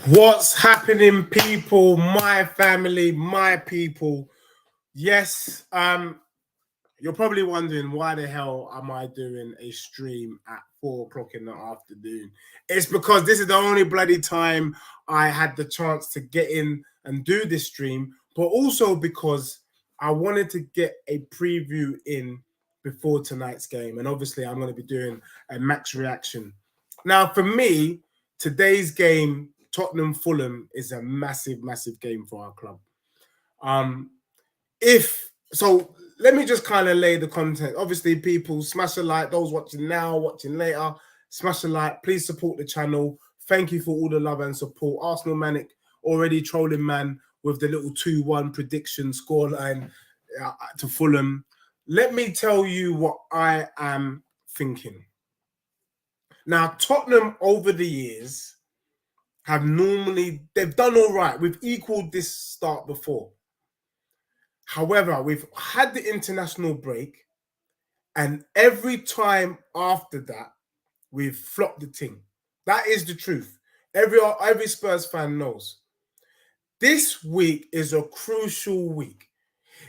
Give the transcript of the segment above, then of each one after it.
What's happening, people? My family, my people. Yes, you're probably wondering why the hell am I doing a stream at 4 o'clock in the afternoon? It's because this is the only bloody time I had the chance to get in and do this stream, but also because I wanted to get a preview in before tonight's game. And obviously, I'm going to be doing a max reaction. Now, for me, today's game, Tottenham Fulham, is a massive, massive game for our club. If so, let me just kind of lay the content. Obviously, people smash a like. Those watching now, watching later, smash a like. Please support the channel. Thank you for all the love and support. Arsenal Manic already trolling man with the little 2-1 prediction scoreline to Fulham. Let me tell you what I am thinking. Now, Tottenham over the years they've done all right. We've equaled this start before. However, we've had the international break, and every time after that, we've flopped the team. That is the truth. Every Spurs fan knows. This week is a crucial week.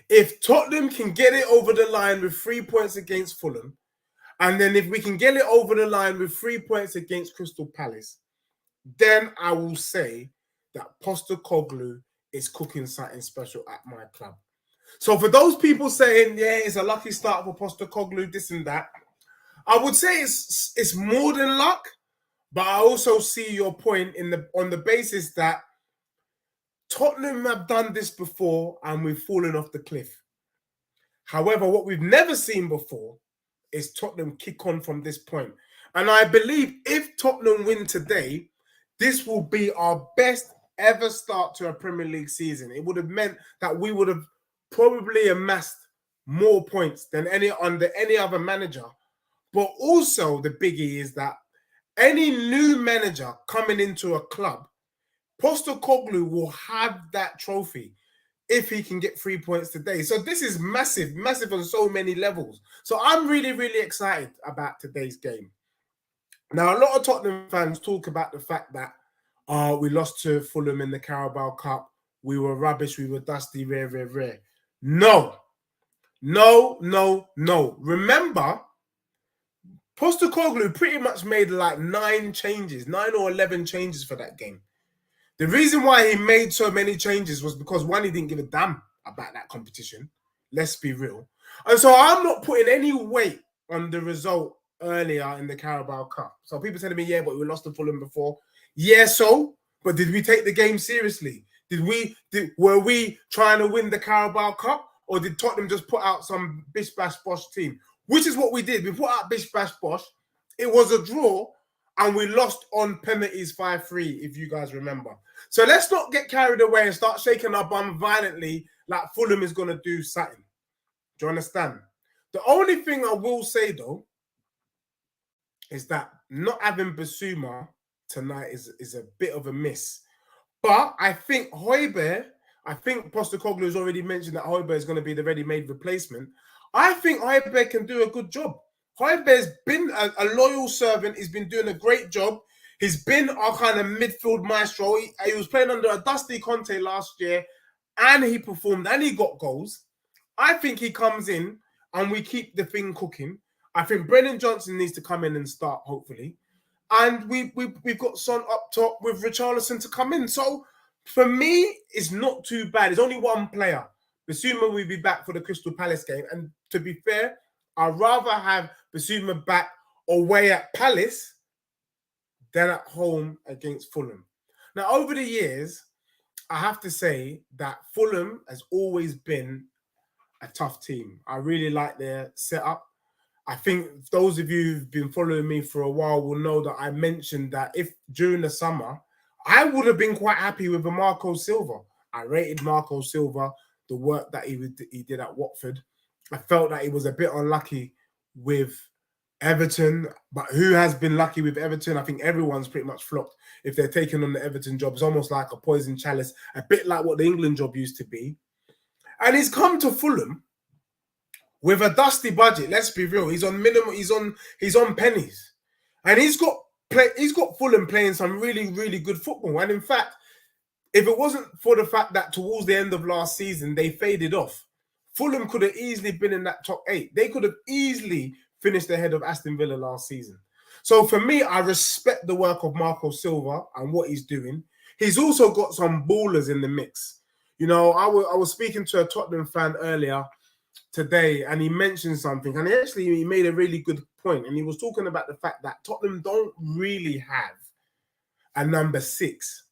If Tottenham can get it over the line with 3 points against Fulham, and then if we can get it over the line with 3 points against Crystal Palace, then I will say that Postecoglou is cooking something special at my club. So for those people saying, yeah, it's a lucky start for Postecoglou, this and that, I would say it's more than luck, but I also see your point on the basis that Tottenham have done this before and we've fallen off the cliff. However, what we've never seen before is Tottenham kick on from this point. And I believe if Tottenham win today, this will be our best ever start to a Premier League season. It would have meant that we would have probably amassed more points than under any other manager. But also the biggie is that any new manager coming into a club, Postecoglou will have that trophy if he can get 3 points today. So this is massive, massive on so many levels. So I'm really, really excited about today's game. Now, a lot of Tottenham fans talk about the fact that we lost to Fulham in the Carabao Cup. We were rubbish. We were dusty, rare. No. Remember, Postecoglou pretty much made like 9 or 11 changes for that game. The reason why he made so many changes was because, one, he didn't give a damn about that competition. Let's be real. And so I'm not putting any weight on the result earlier in the Carabao Cup. So people telling me, yeah, but we lost to Fulham before. Yeah, so? But did we take the game seriously? Were we trying to win the Carabao Cup? Or did Tottenham just put out some bish bash bosh team? Which is what we did. We put out bish bash bosh. It was a draw. And we lost on penalties 5-3, if you guys remember. So let's not get carried away and start shaking our bum violently like Fulham is going to do something. Do you understand? The only thing I will say, though, is that not having Basuma tonight is a bit of a miss. But I think Postecoglou has already mentioned that Højbjerg is going to be the ready-made replacement. I think Højbjerg can do a good job. Højbjerg's been a loyal servant. He's been doing a great job. He's been our kind of midfield maestro. He was playing under a dusty Conte last year, and he performed, and he got goals. I think he comes in, and we keep the thing cooking. I think Brennan Johnson needs to come in and start, hopefully. And we've got Son up top with Richarlison to come in. So, for me, it's not too bad. It's only one player. Basuma will be back for the Crystal Palace game. And to be fair, I'd rather have Basuma back away at Palace than at home against Fulham. Now, over the years, I have to say that Fulham has always been a tough team. I really like their setup. I think those of you who've been following me for a while will know that I mentioned that if during the summer, I would have been quite happy with a Marco Silva. I rated Marco Silva, the work that he did at Watford. I felt that he was a bit unlucky with Everton, but who has been lucky with Everton? I think everyone's pretty much flopped if they're taking on the Everton job. It's almost like a poison chalice, a bit like what the England job used to be. And he's come to Fulham with a dusty budget. Let's be real. He's on minimum. He's on pennies, and he's got he's got Fulham playing some really, really good football. And in fact, if it wasn't for the fact that towards the end of last season, they faded off, Fulham could have easily been in that top 8. They could have easily finished ahead of Aston Villa last season. So for me, I respect the work of Marco Silva and what he's doing. He's also got some ballers in the mix. You know, I was speaking to a Tottenham fan earlier today, and he mentioned something, and he made a really good point. And he was talking about the fact that Tottenham don't really have a number 6,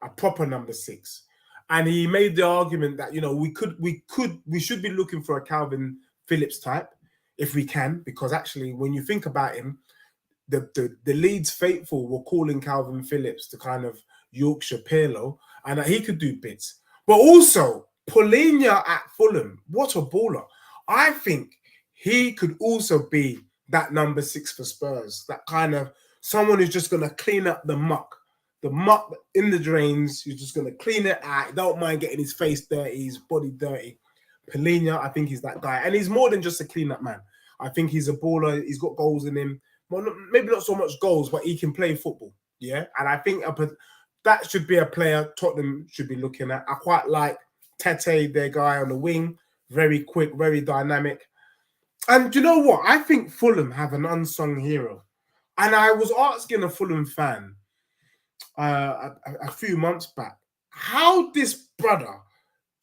a proper number 6. And he made the argument that, you know, we should be looking for a Calvin Phillips type if we can, because actually, when you think about him, the Leeds faithful were calling Calvin Phillips the kind of Yorkshire Pirlo, and that he could do bits. But also, Polina at Fulham, what a baller. I think he could also be that number 6 for Spurs, that kind of someone who's just going to clean up the muck in the drains. You're just going to clean it out. Don't mind getting his face dirty, his body dirty. Polina, I think he's that guy. And he's more than just a clean-up man. I think he's a baller. He's got goals in him. Well, maybe not so much goals, but he can play football. Yeah? And I think that should be a player Tottenham should be looking at. I quite like Tete, their guy on the wing. Very quick, very dynamic. And you know what? I think Fulham have an unsung hero. And I was asking a Fulham fan a few months back how this brother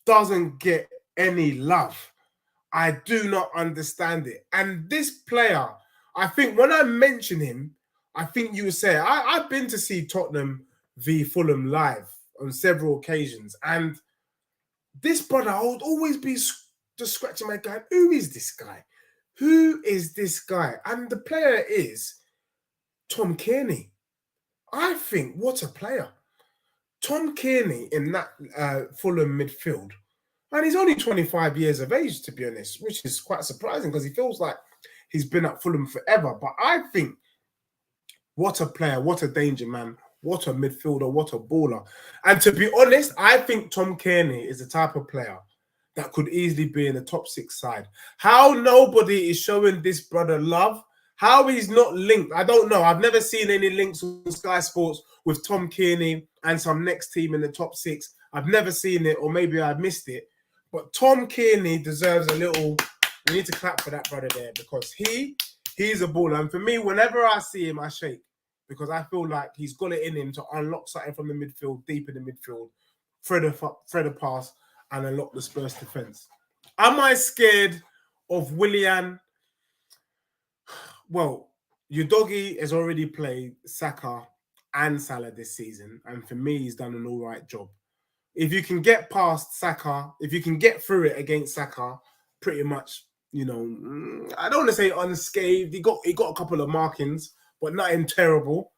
doesn't get any love. I do not understand it. And this player, I think when I mention him, I think you would say, I've been to see Tottenham v Fulham live on several occasions. And this brother, I would always be just scratching my head. Who is this guy? Who is this guy? And the player is Tom Kearney. I think, what a player. Tom Kearney in that Fulham midfield. And he's only 25 years of age, to be honest, which is quite surprising because he feels like he's been at Fulham forever. But I think, what a player, what a danger man, what a midfielder, what a baller. And to be honest, I think Tom Kearney is the type of player that could easily be in the top 6 side. How nobody is showing this brother love, how he's not linked, I don't know. I've never seen any links on Sky Sports with Tom Kearney and some next team in the top 6. I've never seen it, or maybe I've missed it. But Tom Kearney deserves a little, we need to clap for that brother there, because he's a baller. And for me, whenever I see him, I shake, because I feel like he's got it in him to unlock something from the midfield, deep in the midfield, thread a pass, and unlock the Spurs defense. Am I scared of Willian? Well, Udogie has already played Saka and Salah this season, and for me, he's done an all right job. If you can get past Saka, if you can get through it against Saka, pretty much, you know, I don't want to say unscathed. He got a couple of markings, but nothing terrible.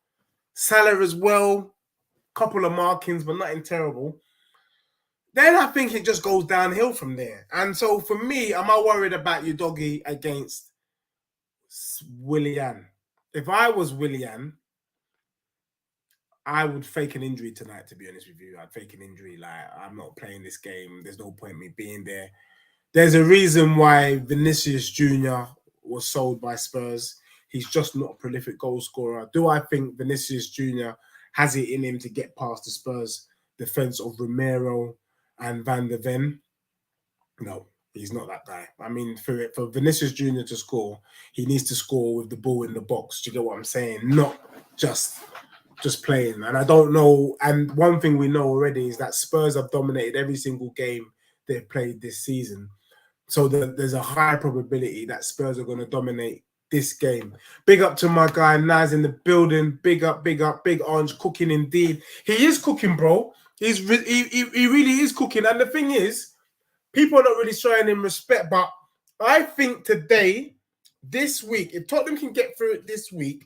Salah as well, couple of markings, but nothing terrible. Then I think it just goes downhill from there. And so for me, am I worried about Udogie against Willian? If I was Willian, I would fake an injury tonight, to be honest with you. I'd fake an injury. Like, I'm not playing this game. There's no point in me being there. There's a reason why Vinicius Jr. was sold by Spurs. He's just not a prolific goal scorer. Do I think Vinicius Jr. has it in him to get past the Spurs defense of Romero and Van der Ven? No, he's not that guy. I mean, for Vinicius Jr. to score, he needs to score with the ball in the box. Do you get what I'm saying? Not just playing. And I don't know. And one thing we know already is that Spurs have dominated every single game they've played this season. So there's a high probability that Spurs are going to dominate this game. Big up to my guy Naz in the building. Big up, big orange cooking indeed. He is cooking, bro. He really is cooking. And the thing is, people are not really showing him respect. But I think today, this week, if Tottenham can get through it this week,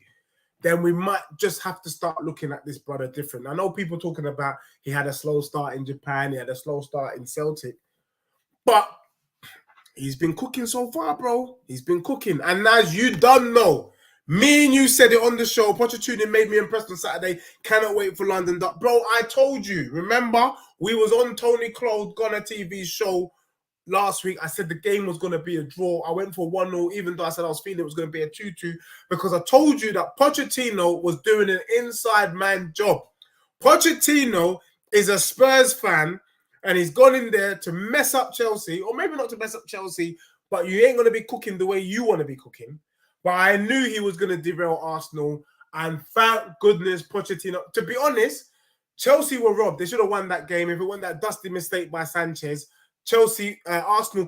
then we might just have to start looking at this brother different. I know people talking about he had a slow start in Japan, he had a slow start in Celtic, but he's been cooking so far, bro. He's been cooking. And as you don't know, me and you said it on the show, Pochettino made me impressed on Saturday. Cannot wait for London. Bro, I told you, remember, we was on Tony Clode Gunner TV's show last week, I said the game was going to be a draw. I went for 1-0, even though I said I was feeling it was going to be a 2-2, because I told you that Pochettino was doing an inside man job. Pochettino is a Spurs fan, and he's gone in there to mess up Chelsea, or maybe not to mess up Chelsea, but you ain't going to be cooking the way you want to be cooking. But I knew he was going to derail Arsenal, and thank goodness Pochettino. To be honest, Chelsea were robbed. They should have won that game. If it wasn't that dusty mistake by Sanchez, Arsenal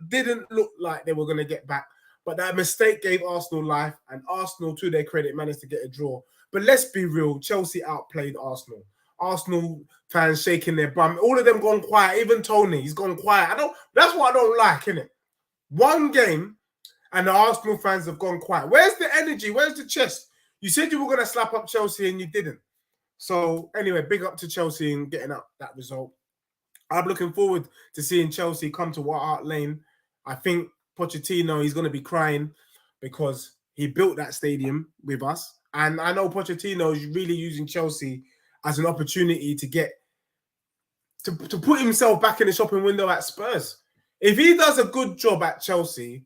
didn't look like they were going to get back. But that mistake gave Arsenal life, and Arsenal, to their credit, managed to get a draw. But let's be real, Chelsea outplayed Arsenal. Arsenal fans shaking their bum. All of them gone quiet. Even Tony, he's gone quiet. That's what I don't like, innit? One game, and the Arsenal fans have gone quiet. Where's the energy? Where's the chest? You said you were going to slap up Chelsea, and you didn't. So anyway, big up to Chelsea and getting up that result. I'm looking forward to seeing Chelsea come to White Hart Lane. I think Pochettino, he's going to be crying because he built that stadium with us. And I know Pochettino is really using Chelsea as an opportunity to put himself back in the shopping window at Spurs. If he does a good job at Chelsea,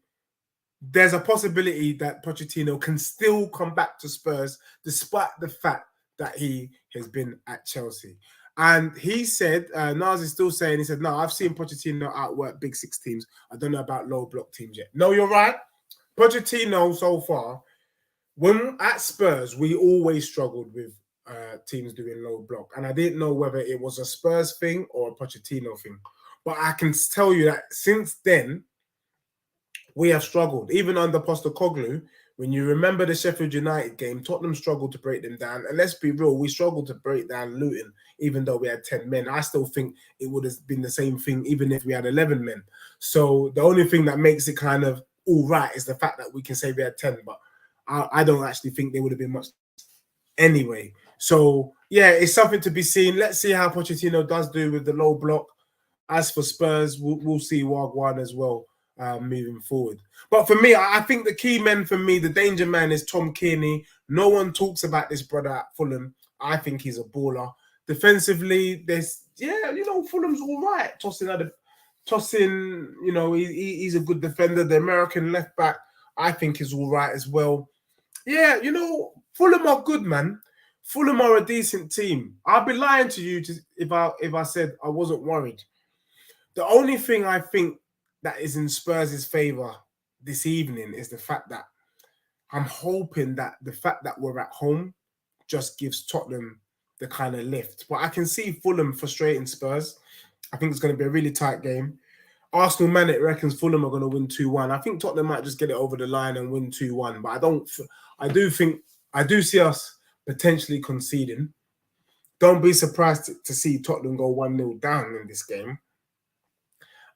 there's a possibility that Pochettino can still come back to Spurs despite the fact that he has been at Chelsea. And he said, Naz is still saying, he said, no, I've seen Pochettino outwork big six teams. I don't know about low block teams yet. No, you're right. Pochettino so far, when at Spurs, we always struggled with teams doing low block. And I didn't know whether it was a Spurs thing or a Pochettino thing. But I can tell you that since then, we have struggled. Even under Postecoglou, when you remember the Sheffield United game, Tottenham struggled to break them down. And let's be real, we struggled to break down Luton, even though we had 10 men. I still think it would have been the same thing, even if we had 11 men. So the only thing that makes it kind of all right is the fact that we can say we had 10. But I don't actually think they would have been much anyway. So, yeah, it's something to be seen. Let's see how Pochettino does do with the low block. As for Spurs, we'll see Wagwan as well. Moving forward. But for me, I think the key men for me, the danger man is Tom Kearney. No one talks about this brother at Fulham. I think he's a baller. Defensively, Fulham's all right. Tossing, he's a good defender. The American left back, I think, is all right as well. Yeah, Fulham are good, man. Fulham are a decent team. I'd be lying to you if I said I wasn't worried. The only thing I think that is in Spurs' favour this evening is the fact that I'm hoping that the fact that we're at home just gives Tottenham the kind of lift. But I can see Fulham frustrating Spurs. I think it's going to be a really tight game. Arsenal Manic reckons Fulham are going to win 2-1. I think Tottenham might just get it over the line and win 2-1. But I do see us potentially conceding. Don't be surprised to see Tottenham go 1-0 down in this game.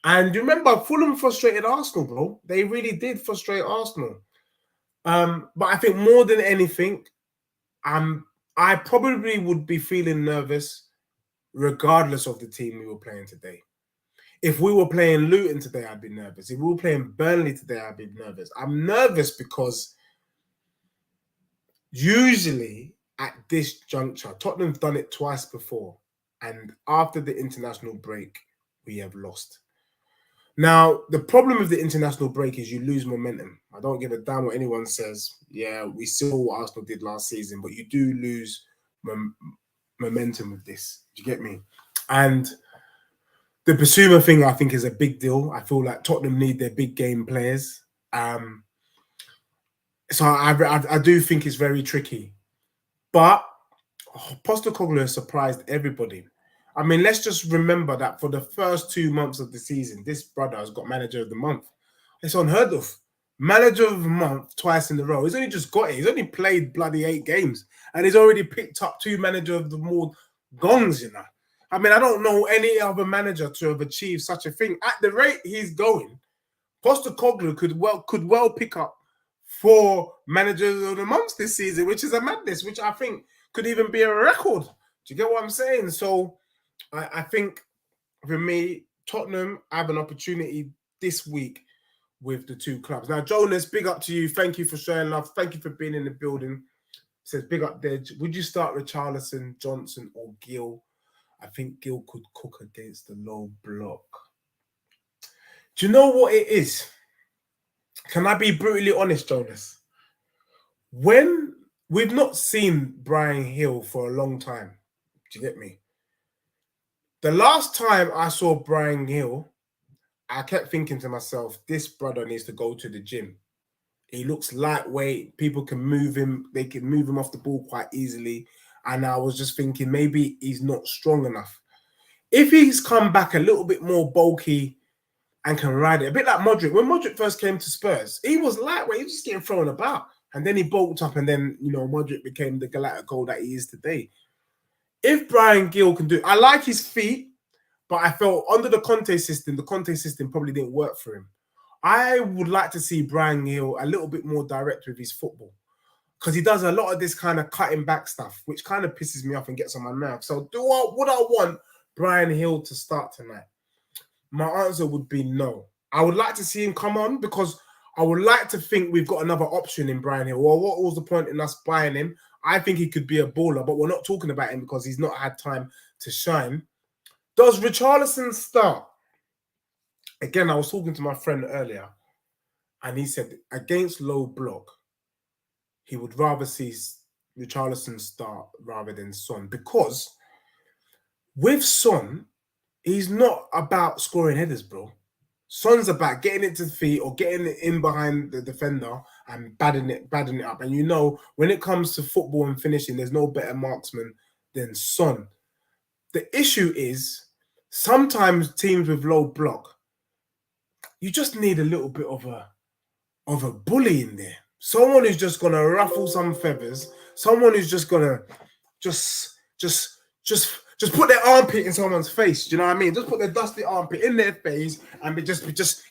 And you remember, Fulham frustrated Arsenal, bro. They really did frustrate Arsenal. But I think more than anything, I probably would be feeling nervous regardless of the team we were playing today. If we were playing Luton today, I'd be nervous. If we were playing Burnley today, I'd be nervous. I'm nervous because usually at this juncture, Tottenham's done it twice before. And after the international break, we have lost. Now, the problem with the international break is you lose momentum. I don't give a damn what anyone says. Yeah, we saw what Arsenal did last season, but you do lose momentum with this. Do you get me? And the Basuma thing, I think, is a big deal. I feel like Tottenham need their big game players. So I do think it's very tricky. But Postecoglou has surprised everybody. I mean, let's just remember that for the first 2 months of the season, this brother has got manager of the month. It's unheard of. Manager of the month twice in a row. He's only just got it. He's only played bloody 8 games. And he's already picked up 2 manager of the month gongs, I mean, I don't know any other manager to have achieved such a thing. At the rate he's going, Postecoglou could well pick up 4 managers of the month this season, which is a madness, which I think could even be a record. Do you get what I'm saying? So I think for me, Tottenham have an opportunity this week with the 2 clubs. Now, Jonas, big up to you. Thank you for showing love. Thank you for being in the building. Says big up there. Would you start with Richarlison, Johnson, or Gill? I think Gill could cook against the low block. Do you know what it is? Can I be brutally honest, Jonas? When we've not seen Brian Hill for a long time, do you get me? The last time I saw Brian Hill, I kept thinking to myself, this brother needs to go to the gym. He looks lightweight. People can move him. They can move him off the ball quite easily. And I was just thinking maybe he's not strong enough. If he's come back a little bit more bulky and can ride it, a bit like Modric. When Modric first came to Spurs, he was lightweight. He was just getting thrown about. And then he bulked up and then, Modric became the Galactico that he is today. If Brian Gill can do it, I like his feet, but I felt under the Conte system probably didn't work for him. I would like to see Brian Hill a little bit more direct with his football because he does a lot of this kind of cutting back stuff, which kind of pisses me off and gets on my nerves. So would I want Brian Hill to start tonight? My answer would be no. I would like to see him come on because I would like to think we've got another option in Brian Hill. Well, what was the point in us buying him? I think he could be a baller, but we're not talking about him because he's not had time to shine. Does Richarlison start? Again, I was talking to my friend earlier, and he said against low block, he would rather see Richarlison start rather than Son because with Son, he's not about scoring headers, bro. Son's about getting it to the feet or getting it in behind the defender and badding it up. And when it comes to football and finishing, there's no better marksman than Son. The issue is sometimes teams with low block, you just need a little bit of a bully in there. Someone who's just gonna ruffle some feathers. Someone who's just gonna just put their armpit in someone's face. Do you know what I mean? Just put their dusty armpit in their face and be doing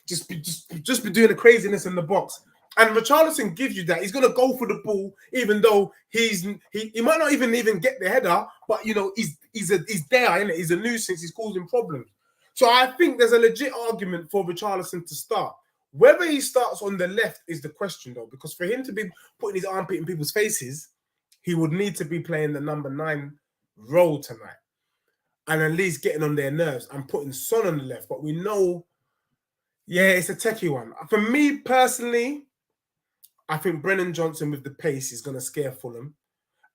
the craziness in the box. And Richarlison gives you that. He's gonna go for the ball, even though he might not even get the header, but he's there, innit? He's a nuisance. He's causing problems. So I think there's a legit argument for Richarlison to start. Whether he starts on the left is the question, though, because for him to be putting his armpit in people's faces, he would need to be playing the number 9 role tonight and at least getting on their nerves and putting Son on the left. But we know, it's a techie one. For me personally, I think Brennan Johnson with the pace is going to scare Fulham.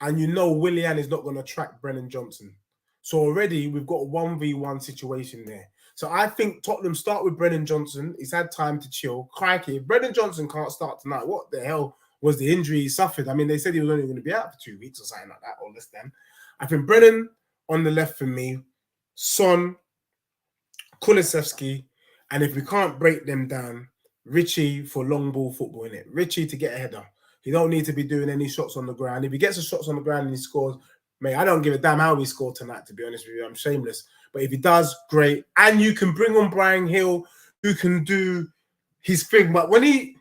And Willian is not going to track Brennan Johnson. So already we've got a 1v1 situation there. So I think Tottenham start with Brennan Johnson. He's had time to chill. Crikey, if Brennan Johnson can't start tonight, what the hell was the injury he suffered? I mean, they said he was only going to be out for 2 weeks or something like that, or less than. I think Brennan on the left for me, Son, Kulusevski, and if we can't break them down, Richie for long ball football, innit? Richie to get a header. He don't need to be doing any shots on the ground. If he gets the shots on the ground and he scores, mate, I don't give a damn how he scored tonight, to be honest with you. I'm shameless. But if he does, great. And you can bring on Brian Hill, who can do his thing. But when he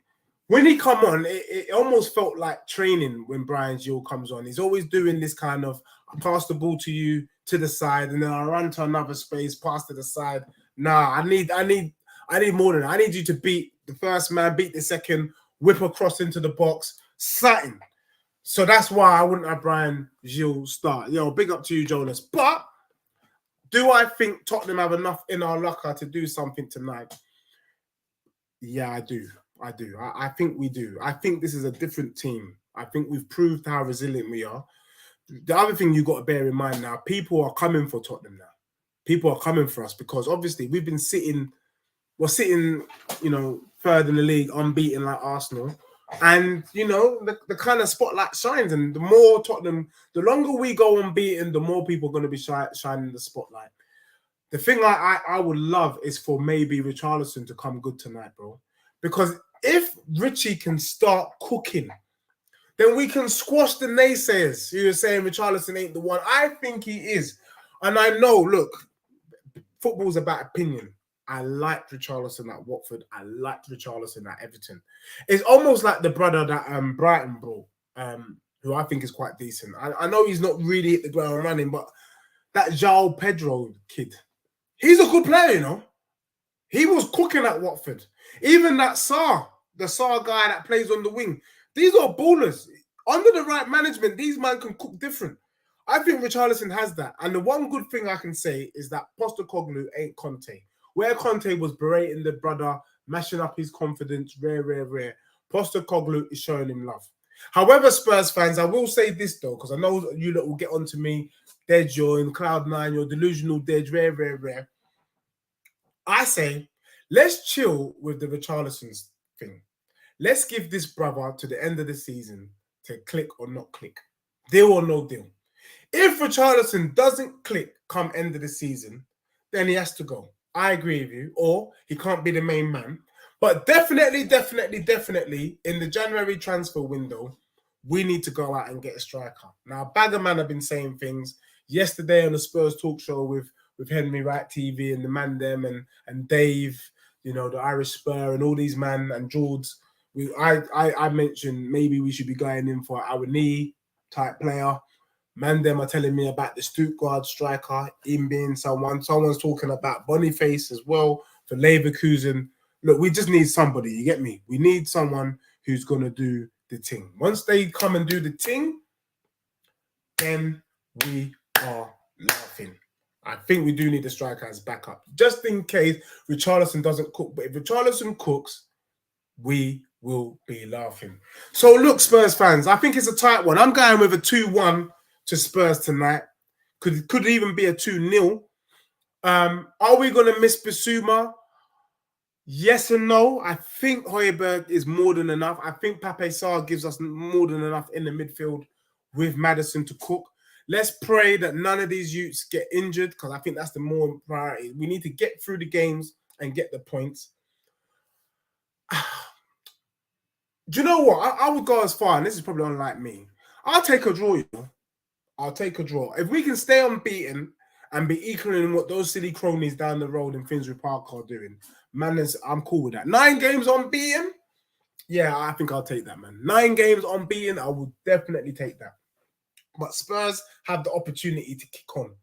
come on, it almost felt like training when Brian Hill comes on. He's always doing this kind of, I pass the ball to you to the side, and then I run to another space, pass to the side. Nah, I need more than that. I need you to beat the first man, beat the second, whip across into the box, something. So that's why I wouldn't have Brian Hill start. Big up to you, Jonas. But do I think Tottenham have enough in our locker to do something tonight? Yeah, I do. I think we do. I think this is a different team. I think we've proved how resilient we are. The other thing you've got to bear in mind now, people are coming for Tottenham now. People are coming for us because obviously we've been sitting, third in the league, unbeaten like Arsenal. And, the kind of spotlight shines. And the more Tottenham, the longer we go unbeaten, the more people are going to be shining the spotlight. The thing I would love is for maybe Richarlison to come good tonight, bro. Because if Richie can start cooking, then we can squash the naysayers who are saying Richarlison ain't the one. I think he is. And I know, look, football's about opinion. I liked Richarlison at Watford. I liked Richarlison at Everton. It's almost like the brother that Brighton brought, who I think is quite decent. I know he's not really hit the ground running, but that João Pedro kid, he's a good player, He was cooking at Watford. Even that the Sarr guy that plays on the wing, these are ballers. Under the right management, these men can cook different. I think Richarlison has that. And the one good thing I can say is that Postecoglou ain't Conte. Where Conte was berating the brother mashing up his confidence. Rare. Postecoglou is showing him love. However, Spurs fans, I will say this though, because I know you lot will get onto me. Dej, you're in cloud nine, you're delusional, Dej, rare. I say, let's chill with the Richarlison thing. Let's give this brother to the end of the season to click or not click. Deal or no deal. If Richarlison doesn't click come end of the season, then he has to go. I agree with you. Or he can't be the main man. But definitely, in the January transfer window, we need to go out and get a striker. Now, Baggerman have been saying things yesterday on the Spurs talk show with Henry Wright TV and the man them and Dave, you know, the Irish Spur and all these man and George. I mentioned maybe we should be going in for our knee type player. Man, them are telling me about the Stuttgart striker, him being someone. Someone's talking about Boniface as well for Leverkusen. Look, we just need somebody, you get me? We need someone who's going to do the thing. Once they come and do the thing, then we are laughing. I think we do need a striker as backup, just in case Richarlison doesn't cook. But if Richarlison cooks, we will be laughing. So look, Spurs fans, I think it's a tight one. I'm going with a 2-1 to Spurs tonight. Could even be a 2-0. Are we going to miss Bissouma? Yes and no. I think Højbjerg is more than enough. I think Pape Sarr gives us more than enough in the midfield with Maddison to cook. Let's pray that none of these youths get injured, because I think that's the more priority. We need to get through the games and get the points. Do you know what? I would go as far, and this is probably unlike me. I'll take a draw, you know. I'll take a draw. If we can stay unbeaten and be equaling what those silly cronies down the road in Finsbury Park are doing, man, I'm cool with that. 9 games unbeaten? Yeah, I think I'll take that, man. 9 games unbeaten, I will definitely take that. But Spurs have the opportunity to kick on.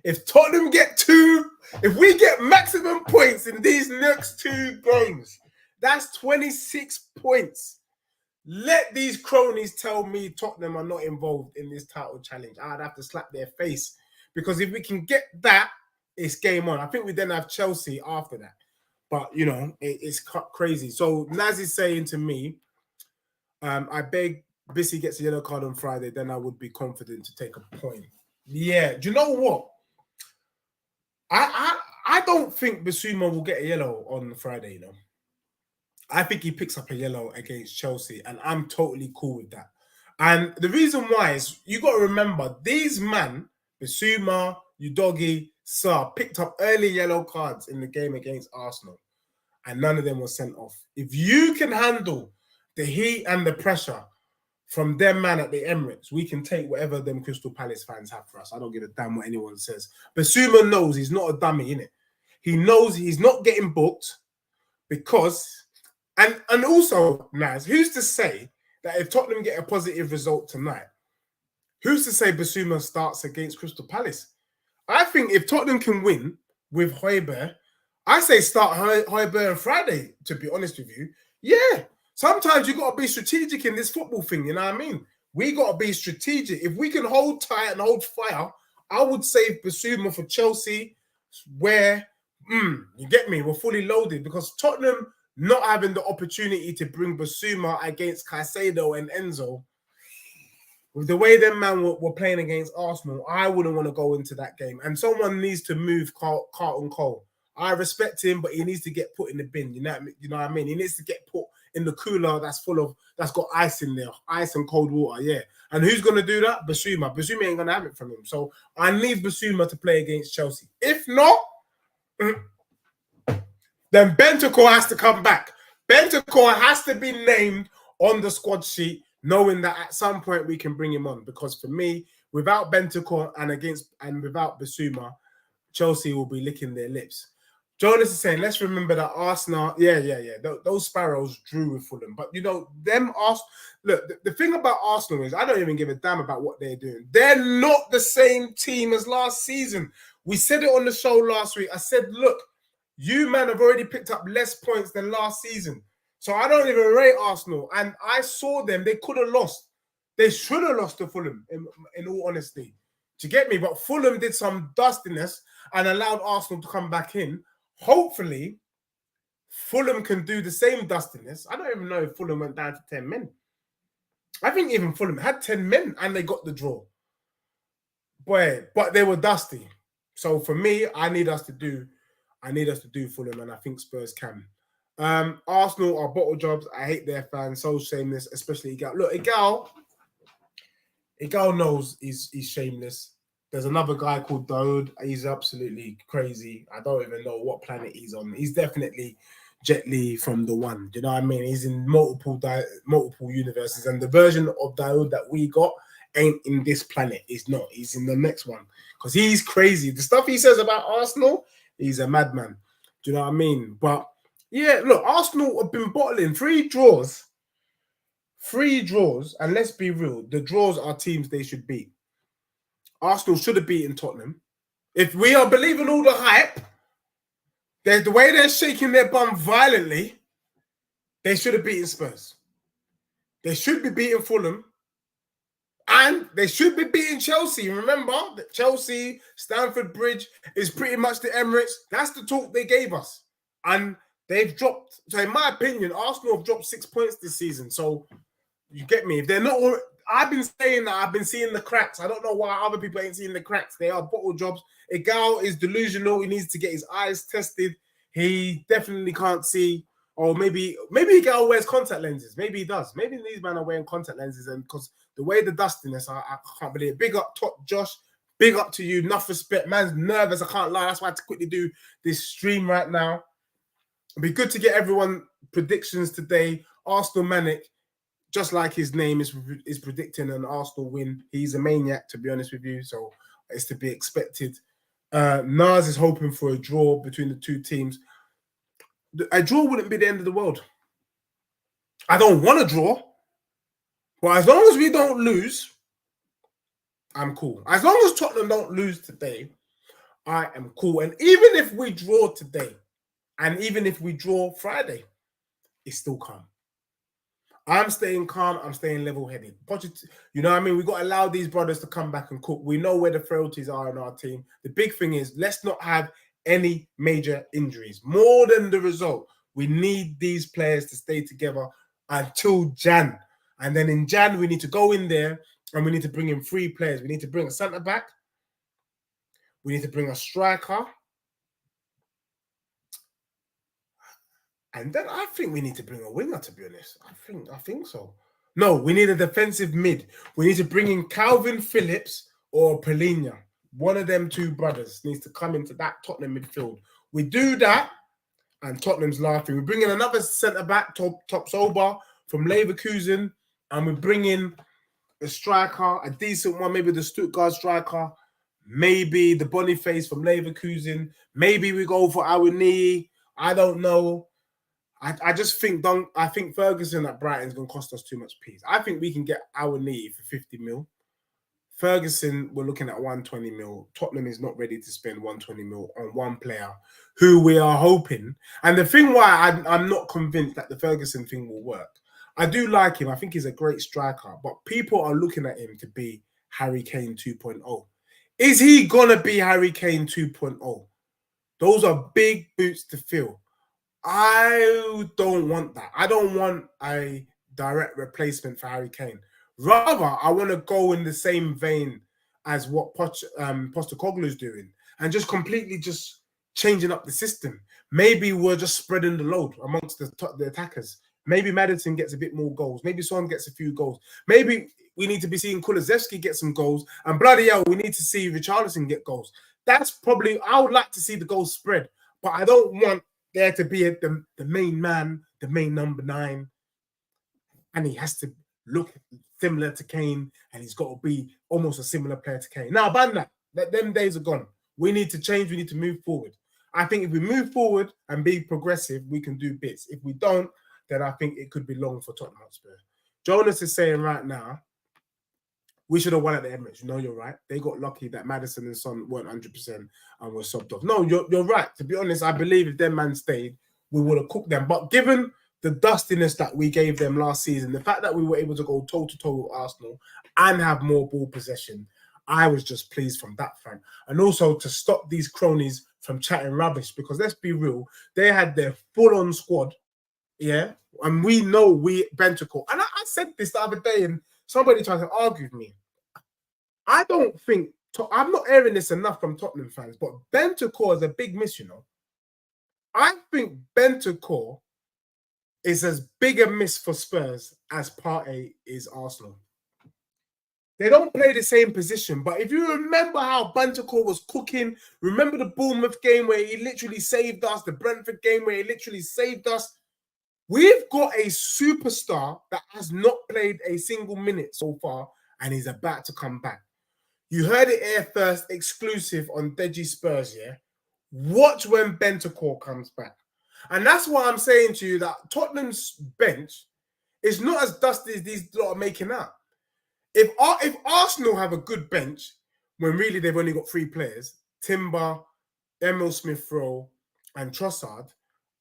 If Tottenham get 2, if we get maximum points in these next 2 games, that's 26 points. Let these cronies tell me Tottenham are not involved in this title challenge. I'd have to slap their face. Because if we can get that, it's game on. I think we then have Chelsea after that. But, you know, it's crazy. So Naz is saying to me, I beg Bissy gets a yellow card on Friday, then I would be confident to take a point. Yeah. Do you know what? I don't think Bissouma will get a yellow on Friday, you know. I think he picks up a yellow against Chelsea, and I'm totally cool with that. And the reason why is you got to remember these men, Bissouma, Udogie, Sarr, picked up early yellow cards in the game against Arsenal, and none of them were sent off. If you can handle the heat and the pressure from them man at the Emirates, we can take whatever them Crystal Palace fans have for us. I don't give a damn what anyone says. Bissouma knows he's not a dummy, innit? He knows he's not getting booked because... And also, Naz, who's to say that if Tottenham get a positive result tonight, who's to say Bissouma starts against Crystal Palace? I think if Tottenham can win with Højbjerg, I say start Højbjerg on Friday, to be honest with you. Yeah, sometimes you got to be strategic in this football thing, you know what I mean? We got to be strategic. If we can hold tight and hold fire, I would save Bissouma for Chelsea, where, you get me, we're fully loaded, because Tottenham... not having the opportunity to bring Bissouma against Caicedo and Enzo, with the way them man were playing against Arsenal, I wouldn't want to go into that game. And someone needs to move Carlton Cole. I respect him, but he needs to get put in the bin. You know what I mean? He needs to get put in the cooler that's got ice in there, ice and cold water. Yeah. And who's gonna do that? Bissouma. Bissouma ain't gonna have it from him. So I need Bissouma to play against Chelsea. If not, then Bentancur has to come back. Bentancur has to be named on the squad sheet, knowing that at some point we can bring him on. Because for me, without Bentancur and without Bissouma, Chelsea will be licking their lips. Jonas is saying, let's remember that Arsenal, those Sparrows drew with Fulham. But, you know, look, the thing about Arsenal is I don't even give a damn about what they're doing. They're not the same team as last season. We said it on the show last week. I said, look, you, man, have already picked up less points than last season. So I don't even rate Arsenal. And I saw them. They could have lost. They should have lost to Fulham, in all honesty. Do you get me? But Fulham did some dustiness and allowed Arsenal to come back in. Hopefully, Fulham can do the same dustiness. I don't even know if Fulham went down to 10 men. I think even Fulham had 10 men and they got the draw. Boy, but they were dusty. So for me, I need us to do Fulham, and I think Spurs can. Arsenal are bottle jobs. I hate their fans. So shameless, especially Igal. Look, Igal knows he's shameless. There's another guy called Daoud. He's absolutely crazy. I don't even know what planet he's on. He's definitely Jet Li from the one. Do you know what I mean? He's in multiple universes, and the version of Daoud that we got ain't in this planet. He's not. He's in the next one because he's crazy. The stuff he says about Arsenal, he's a madman. Do you know what I mean? But yeah, look, Arsenal have been bottling 3 draws. 3 draws, and let's be real, the draws are teams they should beat. Arsenal should have beaten Tottenham. If we are believing all the hype, the way they're shaking their bum violently, they should have beaten Spurs. They should be beating Fulham. And they should be beating Chelsea. Remember that Chelsea, Stamford Bridge is pretty much the Emirates. That's the talk they gave us. And they've dropped. So in my opinion, Arsenal have dropped 6 points this season. So you get me. If they're not, I've been saying that I've been seeing the cracks. I don't know why other people ain't seeing the cracks. They are bottle jobs. Igal is delusional. He needs to get his eyes tested. He definitely can't see. Or maybe Igal wears contact lenses. Maybe he does. Maybe these men are wearing contact lenses, and because the way the dustiness, I can't believe it. Big up, Josh. Big up to you. Enough respect. Man's nervous. I can't lie. That's why I had to quickly do this stream right now. It'd be good to get everyone predictions today. Arsenal Manic, just like his name is predicting an Arsenal win. He's a maniac, to be honest with you. So it's to be expected. Nas is hoping for a draw between the two teams. A draw wouldn't be the end of the world. I don't want a draw, but as long as we don't lose, I'm cool. As long as Tottenham don't lose today, I am cool. And even if we draw today, and even if we draw Friday, it's still calm. I'm staying calm. I'm staying level-headed. You know what I mean? We've got to allow these brothers to come back and cook. We know where the frailties are in our team. The big thing is, let's not have any major injuries. More than the result, we need these players to stay together until Jan. And then in Jan, we need to go in there and we need to bring in 3 players. We need to bring a centre-back. We need to bring a striker. And then I think we need to bring a winger, to be honest. I think so. No, we need a defensive mid. We need to bring in Calvin Phillips or Polina. One of them 2 brothers needs to come into that Tottenham midfield. We do that, and Tottenham's laughing. We bring in another centre-back, top sober from Leverkusen, and we bring in a striker, a decent one, maybe the Stuttgart striker, maybe the Boniface from Leverkusen. Maybe we go for Awoniyi. I don't know. I just think I think Ferguson at Brighton's going to cost us too much peas. I think we can get Awoniyi for 50 mil. Ferguson, we're looking at 120 mil. Tottenham is not ready to spend 120 mil on one player who we are hoping. And the thing why I'm not convinced that the Ferguson thing will work, I do like him. I think he's a great striker, but people are looking at him to be Harry Kane 2.0. Is he going to be Harry Kane 2.0? Those are big boots to fill. I don't want that. I don't want a direct replacement for Harry Kane. Rather, I want to go in the same vein as what Postecoglou is doing and just completely just changing up the system. Maybe we're just spreading the load amongst the attackers. Maybe Maddison gets a bit more goals. Maybe Son gets a few goals. Maybe we need to be seeing Kulusevski get some goals. And bloody hell, we need to see Richarlison get goals. That's probably, I would like to see the goals spread. But I don't want there to be the main man, the main number 9. And he has to look similar to Kane. And he's got to be almost a similar player to Kane. Now, ban that. Them days are gone. We need to change. We need to move forward. I think if we move forward and be progressive, we can do bits. If we don't, then I think it could be long for Tottenham Hotspur. Jonas is saying right now, we should have won at the Emirates. No, you're right. They got lucky that Maddison and Son weren't 100% and were subbed off. No, you're right. To be honest, I believe if them man stayed, we would have cooked them. But given the dustiness that we gave them last season, the fact that we were able to go toe-to-toe with Arsenal and have more ball possession, I was just pleased from that front. And also to stop these cronies from chatting rubbish, because let's be real, they had their full-on squad, yeah, and we know Bentancur. And I said this the other day, and somebody tried to argue with me. I don't think I'm not hearing this enough from Tottenham fans, but Bentancur is a big miss, you know. I think Bentancur is as big a miss for Spurs as Partey is Arsenal. They don't play the same position, but if you remember how Bentancur was cooking, remember the Bournemouth game where he literally saved us, the Brentford game where he literally saved us. We've got a superstar that has not played a single minute so far, and he's about to come back. You heard it here first, exclusive on Deji Spurs, yeah? Watch when Bentancur comes back. And that's why I'm saying to you that Tottenham's bench is not as dusty as these lot are making out. If Arsenal have a good bench, when really they've only got 3 players, Timber, Emil Smith-Rowe, and Trossard,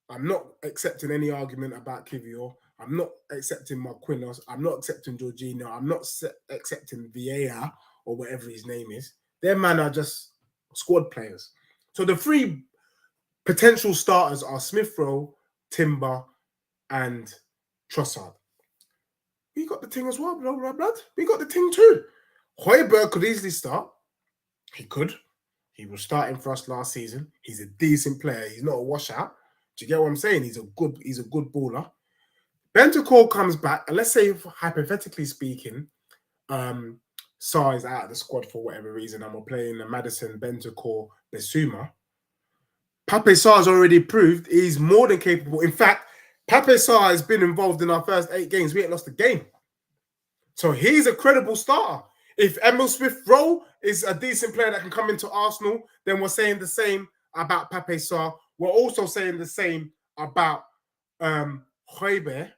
I'm not accepting any argument about Kivior. I'm not accepting Marquinhos. I'm not accepting Jorginho. I'm not accepting Vieira or whatever his name is. Their men are just squad players. So the 3 potential starters are Smith-Rowe, Timber, and Trossard. We got the thing as well, blood. We got the thing too. Højbjerg could easily start. He could. He was starting for us last season. He's a decent player. He's not a washout. Do you get what I'm saying? He's a good baller. Bentancur comes back, and let's say, hypothetically speaking, Sarr is out of the squad for whatever reason, and we're playing the Maddison, Bentancur, Bissouma. Pape Sarr has already proved he's more than capable. In fact, Pape Sarr has been involved in our first 8 games. We ain't lost a game. So he's a credible starter. If Emil Smith-Rowe is a decent player that can come into Arsenal, then we're saying the same about Pape Sarr. We're also saying the same about Højbjerg.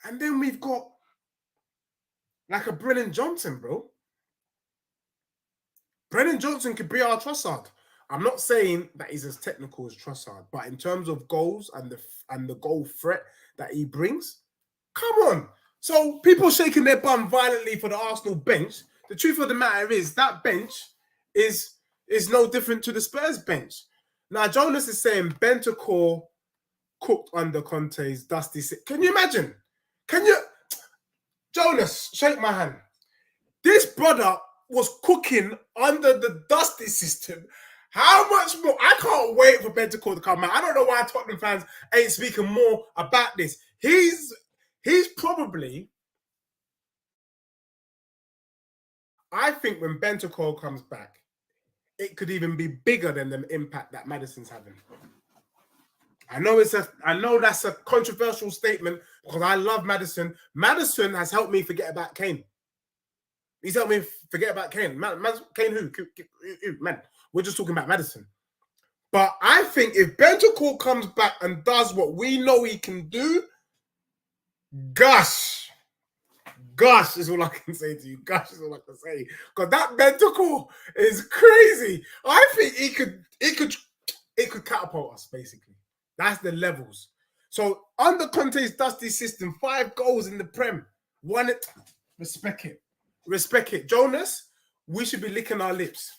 And then we've got like a Brennan Johnson, bro. Brennan Johnson could be our Trossard. I'm not saying that he's as technical as Trossard, but in terms of goals and the goal threat that he brings, come on. So people shaking their bum violently for the Arsenal bench. The truth of the matter is that bench is no different to the Spurs bench. Now, Jonas is saying Bentancur cooked under Conte's dusty. Can you imagine? Jonas, shake my hand. This brother was cooking under the dusty system. How much more? I can't wait for Bentancur to come out. I don't know why Tottenham fans ain't speaking more about this. He's probably, I think when Bentancur comes back, it could even be bigger than the impact that Maddison's having. I know that's a controversial statement because I love Maddison. Maddison has helped me forget about Kane. He's helped me forget about Kane. Kane who? Man, we're just talking about Maddison. But I think if Bentancur comes back and does what we know he can do, gosh is all I can say to you. Gosh is all I can say. Because that Bentancur is crazy. I think it could catapult us, basically. That's the levels. So under Conte's dusty system, 5 goals in the Prem. Respect it. Jonas, we should be licking our lips.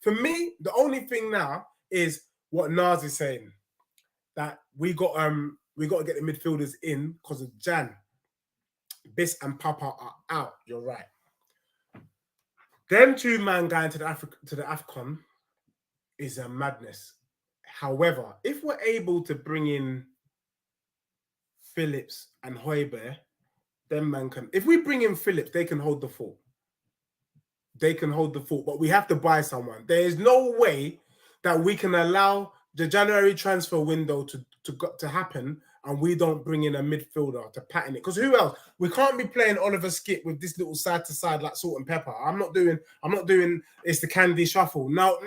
For me, the only thing now is what Naz is saying. That we got to get the midfielders in because of Jan. Bis and Papa are out. You're right. Them 2 man going to the AFCON is a madness. However, if we're able to bring in Phillips and Højbjerg, them man can. If we bring in Phillips, they can hold the fort. But we have to buy someone. There is no way that we can allow the January transfer window to happen and we don't bring in a midfielder to pattern it. Because who else? We can't be playing Oliver Skip with this little side to side like salt and pepper. I'm not doing it's the candy shuffle. No,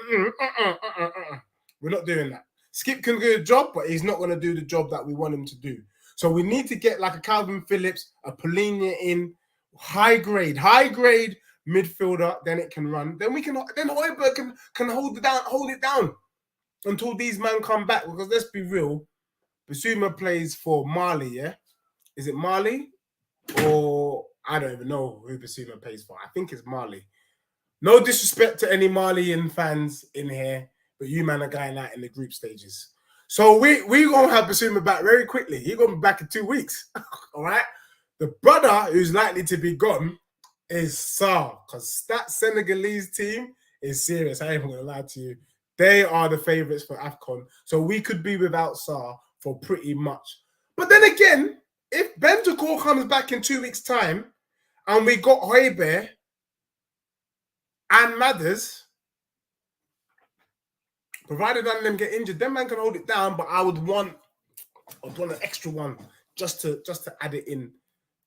we're not doing that. Skip can do the job, but he's not going to do the job that we want him to do. So we need to get like a Calvin Phillips, a Polina in, high grade midfielder. Then it can run. Then Højbjerg can hold it down until these men come back. Because let's be real, Bissouma plays for Mali. Yeah, is it Mali or I don't even know who Bissouma plays for. I think it's Mali. No disrespect to any Malian fans in here, but you man are going out in the group stages. So we gonna have Basuma back very quickly. He gonna be back in 2 weeks. All right. The brother who's likely to be gone is Sarr, because that Senegalese team is serious. I ain't even gonna lie to you. They are the favourites for AFCON. So we could be without Sarr for pretty much. But then again, if Bentancur comes back in 2 weeks' time and we got Højbjerg and Mathers, provided none of them get injured, then man can hold it down. But I'd want an extra one just to add it in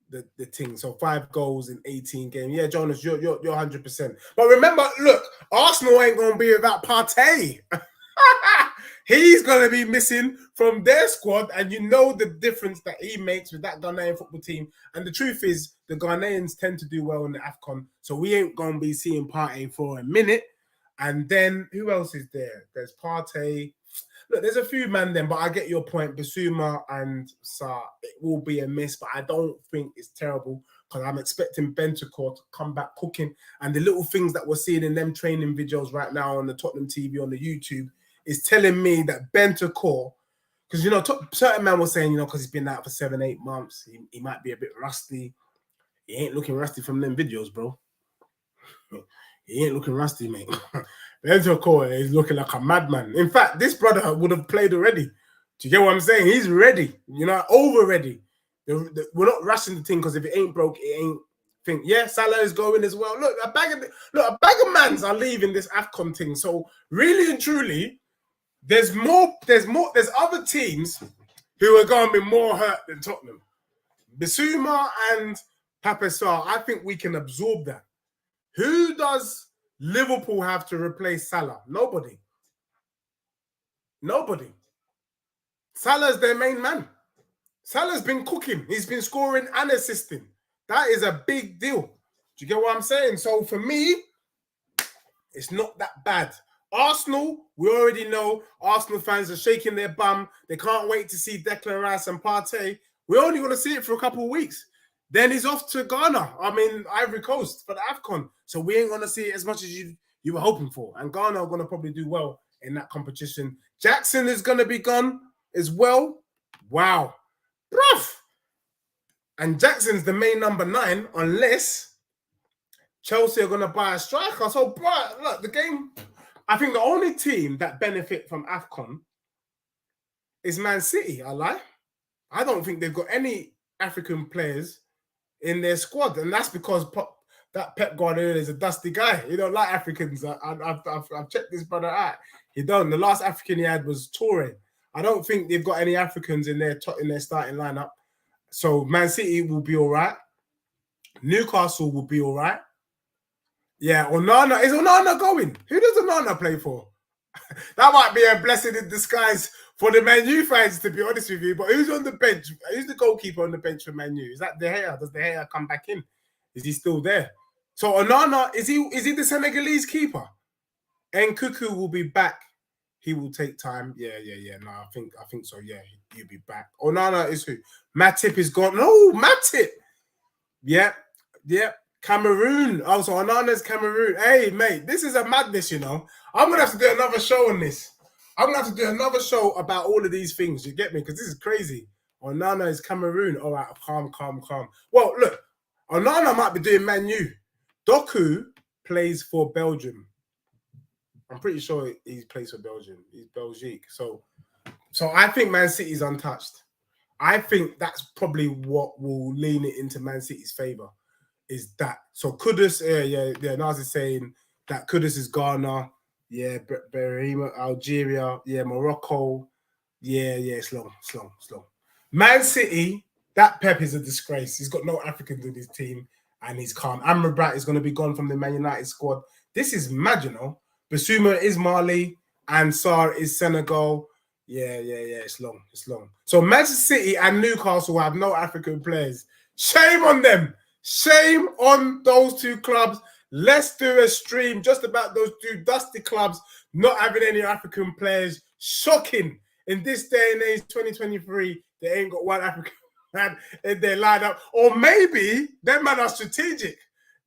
the thing. So 5 goals in 18 games. Yeah, Jonas, you're 100%. But remember, look, Arsenal ain't gonna be without Partey. He's gonna be missing from their squad, and you know the difference that he makes with that Ghanaian football team. And the truth is, the Ghanaians tend to do well in the AFCON, so we ain't gonna be seeing Partey for a minute. And then who else is there? There's Partey. Look, there's a few man then, but I get your point. Basuma and Sarr, it will be a miss, but I don't think it's terrible because I'm expecting Bentancur to come back cooking. And the little things that we're seeing in them training videos right now on the Tottenham TV, on the YouTube, is telling me that Bentancur, because, you know, certain man was saying, you know, because he's been out for 7-8 months, he might be a bit rusty. He ain't looking rusty from them videos, bro. He ain't looking rusty, mate. Bentancur is looking like a madman. In fact, this brother would have played already. Do you get what I'm saying? He's ready, you know, over ready. We're not rushing the thing because if it ain't broke, it ain't thing. Yeah, Salah is going as well. Look, a bag of mans are leaving this AFCON thing. So really and truly, there's other teams who are going to be more hurt than Tottenham. Basuma and Pape Sarr, I think we can absorb that. Who does Liverpool have to replace Salah? Nobody. Nobody. Salah's their main man. Salah's been cooking. He's been scoring and assisting. That is a big deal. Do you get what I'm saying? So for me, it's not that bad. Arsenal, we already know Arsenal fans are shaking their bum. They can't wait to see Declan Rice and Partey. We're only going to see it for a couple of weeks. Then he's off to Ghana. Ivory Coast for the AFCON. So we ain't going to see it as much as you were hoping for. And Ghana are going to probably do well in that competition. Jackson is going to be gone as well. Wow. Bruv. And Jackson's the main number 9 unless Chelsea are going to buy a striker. So, bro, look, the game... I think the only team that benefit from AFCON is Man City, I lie. I don't think they've got any African players in their squad, and that's because that Pep Guardiola is a dusty guy. He don't like Africans. I've checked this brother out. He don't. The last African he had was Toure. I don't think they've got any Africans in their starting lineup. So Man City will be all right. Newcastle will be all right. Yeah, Onana. Is Onana going? Who does Onana play for? That might be a blessing in disguise for the Man U fans, to be honest with you. But who's on the bench? Who's the goalkeeper on the bench for Man U? Is that De Gea? Does De Gea come back in? Is he still there? So Onana, is he the Senegalese keeper? And Cuckoo will be back. He will take time. Yeah. No, I think so. Yeah, he'll be back. Onana is who? Matip is gone. No, Matip. Yeah. Cameroon. Oh, so Onana's Cameroon. Hey, mate, this is a madness, you know. I'm going to have to do another show on this. I'm going to have to do another show about all of these things. You get me? Because this is crazy. Onana is Cameroon. All right, calm. Well, look, Onana might be doing Man U. Doku plays for Belgium. I'm pretty sure he plays for Belgium. He's Belgique. So I think Man City's untouched. I think that's probably what will lean it into Man City's favour. Is that so? Kudus, yeah. Naz is saying that Kudus is Ghana, yeah. Berima, Algeria, yeah. Morocco, yeah. It's long. Man City, that Pep is a disgrace. He's got no Africans in his team, and he's calm. Amrabat is going to be gone from the Man United squad. This is mad, you know. Basuma is Mali, and Sarr is Senegal. Yeah. It's long. So Manchester City and Newcastle have no African players. Shame on them. Shame on those two clubs. Let's do a stream just about those two dusty clubs not having any African players. Shocking. In this day and age, 2023, they ain't got one African man in their lineup. Or maybe them man are strategic.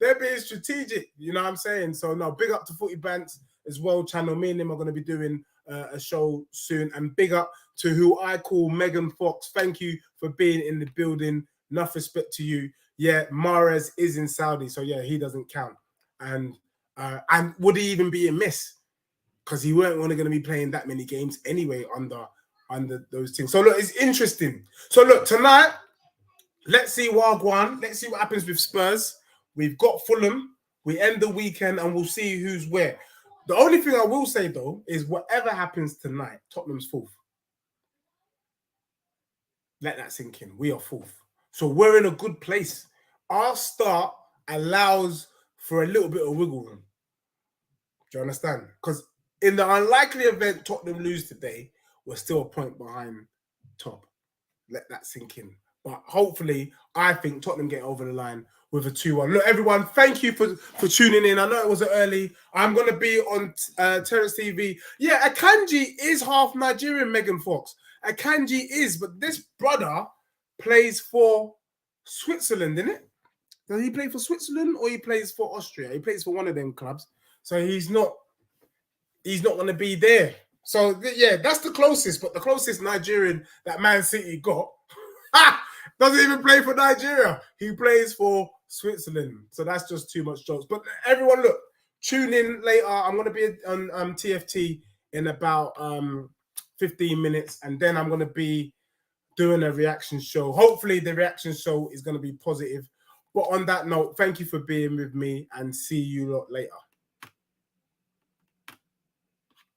They're being strategic. You know what I'm saying? So no, big up to Footy Bants as well. Channel. Me and him are going to be doing a show soon. And big up to who I call Megan Fox. Thank you for being in the building. Enough respect to you. Yeah, Mahrez is in Saudi, so yeah, he doesn't count. And would he even be a miss? Because he weren't only going to be playing that many games anyway under those things. So look, it's interesting. So look, tonight, let's see Wagwan. Let's see what happens with Spurs. We've got Fulham. We end the weekend and we'll see who's where. The only thing I will say though is whatever happens tonight, Tottenham's fourth. Let that sink in. We are fourth. So we're in a good place. Our start allows for a little bit of wiggle room. Do you understand? Because in the unlikely event Tottenham lose today, we're still a point behind top. Let that sink in. But hopefully, I think Tottenham get over the line with a 2-1. Look, everyone, thank you for tuning in. I know it was early. I'm going to be on Terrace TV. Yeah, Akanji is half Nigerian, Megan Fox. Akanji is, but this brother plays for Switzerland, isn't it? Does he play for Switzerland or he plays for Austria? He plays for one of them clubs. So he's not going to be there. So, yeah, that's the closest. But the closest Nigerian that Man City got doesn't even play for Nigeria. He plays for Switzerland. So that's just too much jokes. But everyone, look, tune in later. I'm going to be on TFT in about 15 minutes. And then I'm going to be doing a reaction show. Hopefully the reaction show is going to be positive. But on that note, thank you for being with me and see you lot later.